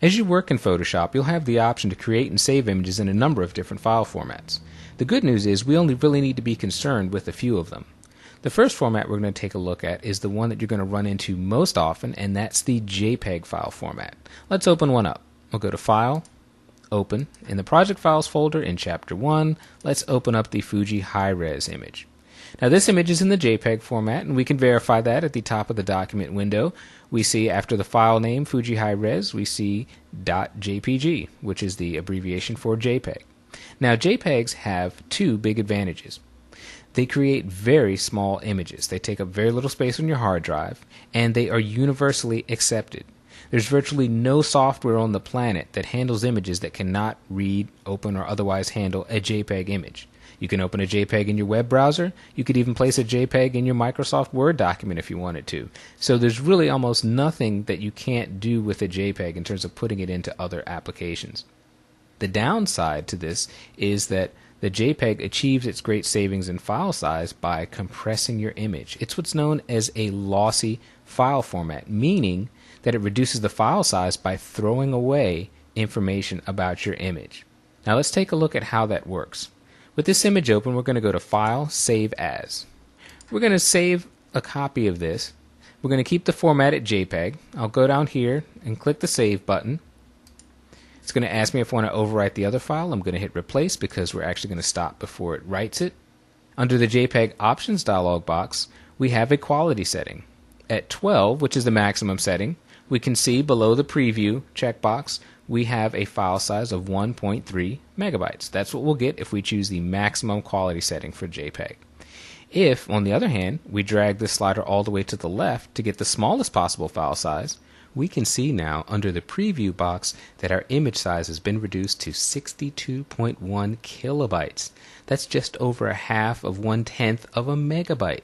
As you work in Photoshop, you'll have the option to create and save images in a number of different file formats. The good news is we only really need to be concerned with a few of them. The first format we're going to take a look at is the one that you're going to run into most often, and that's the JPEG file format. Let's open one up. We'll go to File, Open. In the Project Files folder in Chapter 1, let's open up the Fuji High-Res image. Now this image is in the JPEG format, and we can verify that at the top of the document window. We see after the file name Fuji High-Res, we see .jpg, which is the abbreviation for JPEG. Now JPEGs have two big advantages. They create very small images. They take up very little space on your hard drive, and they are universally accepted. There's virtually no software on the planet that handles images that cannot read, open, or otherwise handle a JPEG image. You can open a JPEG in your web browser. You could even place a JPEG in your Microsoft Word document if you wanted to. So there's really almost nothing that you can't do with a JPEG in terms of putting it into other applications. The downside to this is that the JPEG achieves its great savings in file size by compressing your image. It's what's known as a lossy file format, meaning that it reduces the file size by throwing away information about your image. Now let's take a look at how that works. With this image open, we're going to go to File, Save As. We're going to save a copy of this. We're going to keep the format at JPEG. I'll go down here and click the Save button. It's going to ask me if I want to overwrite the other file. I'm going to hit Replace because we're actually going to stop before it writes it. Under the JPEG Options dialog box, we have a quality setting. At 12, which is the maximum setting, we can see below the Preview checkbox, we have a file size of 1.3 megabytes. That's what we'll get if we choose the maximum quality setting for JPEG. If, on the other hand, we drag this slider all the way to the left to get the smallest possible file size, we can see now under the Preview box that our image size has been reduced to 62.1 kilobytes. That's just over a half of 1/10 of a megabyte.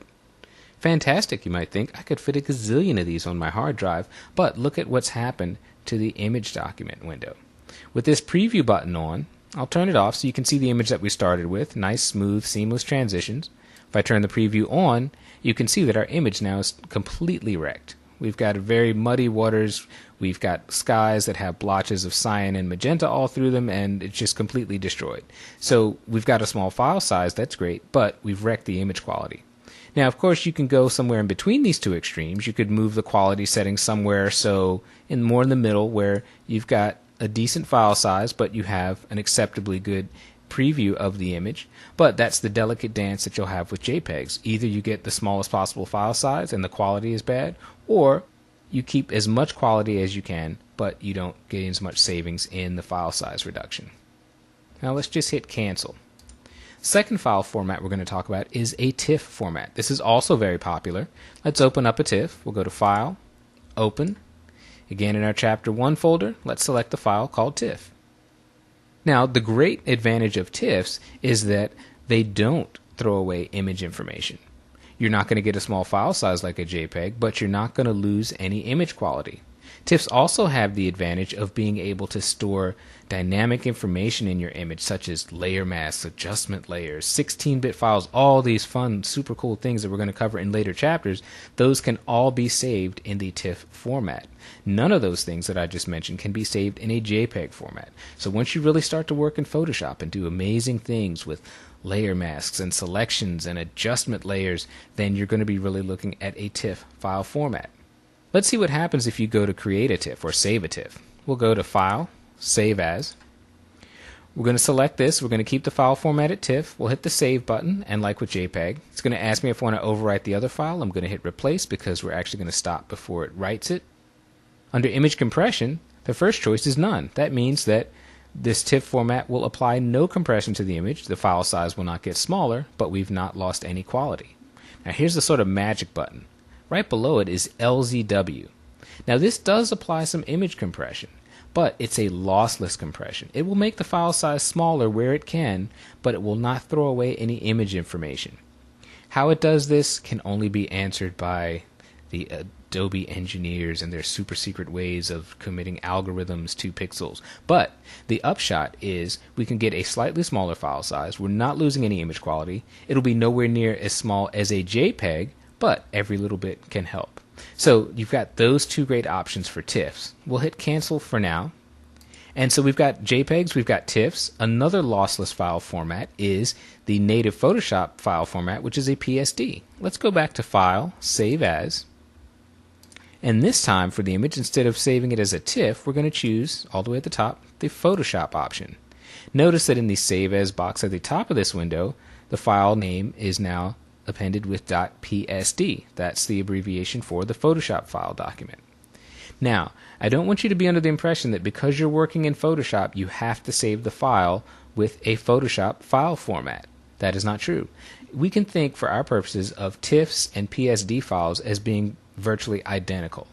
Fantastic, you might think. I could fit a gazillion of these on my hard drive, but look at what's happened to the image document window. With this preview button on, I'll turn it off so you can see the image that we started with. Nice, smooth, seamless transitions. If I turn the preview on, you can see that our image now is completely wrecked. We've got very muddy waters. We've got skies that have blotches of cyan and magenta all through them, and it's just completely destroyed. So we've got a small file size, that's great, but we've wrecked the image quality. Now, of course, you can go somewhere in between these two extremes. You could move the quality settings somewhere more in the middle where you've got a decent file size, but you have an acceptably good preview of the image. But that's the delicate dance that you'll have with JPEGs. Either you get the smallest possible file size and the quality is bad, or you keep as much quality as you can, but you don't get as much savings in the file size reduction. Now let's just hit Cancel. Second file format we're going to talk about is a TIFF format. This is also very popular. Let's open up a TIFF. We'll go to File, Open. Again, in our Chapter 1 folder, let's select the file called TIFF. Now, the great advantage of TIFFs is that they don't throw away image information. You're not going to get a small file size like a JPEG, but you're not going to lose any image quality. TIFFs also have the advantage of being able to store dynamic information in your image, such as layer masks, adjustment layers, 16-bit files, all these fun, super cool things that we're going to cover in later chapters. Those can all be saved in the TIFF format. None of those things that I just mentioned can be saved in a JPEG format. So once you really start to work in Photoshop and do amazing things with layer masks and selections and adjustment layers, then you're going to be really looking at a TIFF file format. Let's see what happens if you go to create a TIFF or save a TIFF. We'll go to File, Save As. We're going to select this. We're going to keep the file format at TIFF. We'll hit the Save button, and like with JPEG, it's going to ask me if I want to overwrite the other file. I'm going to hit Replace because we're actually going to stop before it writes it. Under Image Compression, the first choice is None. That means that this TIFF format will apply no compression to the image. The file size will not get smaller, but we've not lost any quality. Now here's the sort of magic button. Right below it is LZW. Now this does apply some image compression, but it's a lossless compression. It will make the file size smaller where it can, but it will not throw away any image information. How it does this can only be answered by the Adobe engineers and their super secret ways of committing algorithms to pixels. But the upshot is we can get a slightly smaller file size. We're not losing any image quality. It'll be nowhere near as small as a JPEG, but every little bit can help. So you've got those two great options for TIFFs. We'll hit Cancel for now. And so we've got JPEGs, we've got TIFFs. Another lossless file format is the native Photoshop file format, which is a PSD. Let's go back to File, Save As. And this time for the image, instead of saving it as a TIFF, we're going to choose, all the way at the top, the Photoshop option. Notice that in the Save As box at the top of this window, the file name is now appended with .psd. That's the abbreviation for the Photoshop file document. Now, I don't want you to be under the impression that because you're working in Photoshop, you have to save the file with a Photoshop file format. That is not true. We can think, for our purposes, of TIFFs and PSD files as being virtually identical.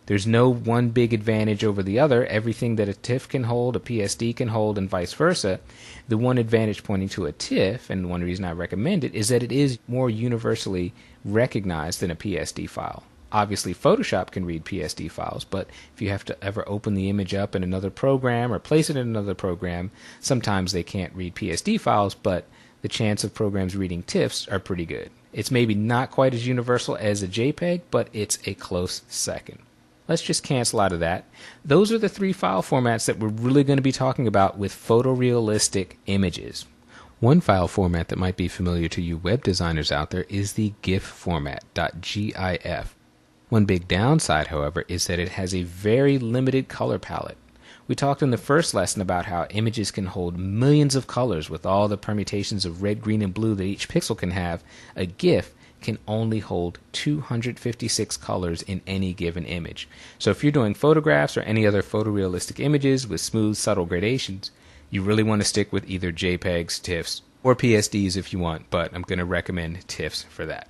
There's no one big advantage over the other. Everything that a TIFF can hold, a PSD can hold, and vice versa. The one advantage pointing to a TIFF, and one reason I recommend it, is that it is more universally recognized than a PSD file. Obviously, Photoshop can read PSD files, but if you have to ever open the image up in another program or place it in another program, sometimes they can't read PSD files, but the chance of programs reading TIFFs are pretty good. It's maybe not quite as universal as a JPEG, but it's a close second. Let's just cancel out of that. Those are the three file formats that we're really going to be talking about with photorealistic images. One file format that might be familiar to you web designers out there is the GIF format, .gif. One big downside, however, is that it has a very limited color palette. We talked in the first lesson about how images can hold millions of colors with all the permutations of red, green, and blue that each pixel can have. A GIF can only hold 256 colors in any given image. So if you're doing photographs or any other photorealistic images with smooth, subtle gradations, you really want to stick with either JPEGs, TIFFs, or PSDs if you want, but I'm going to recommend TIFFs for that.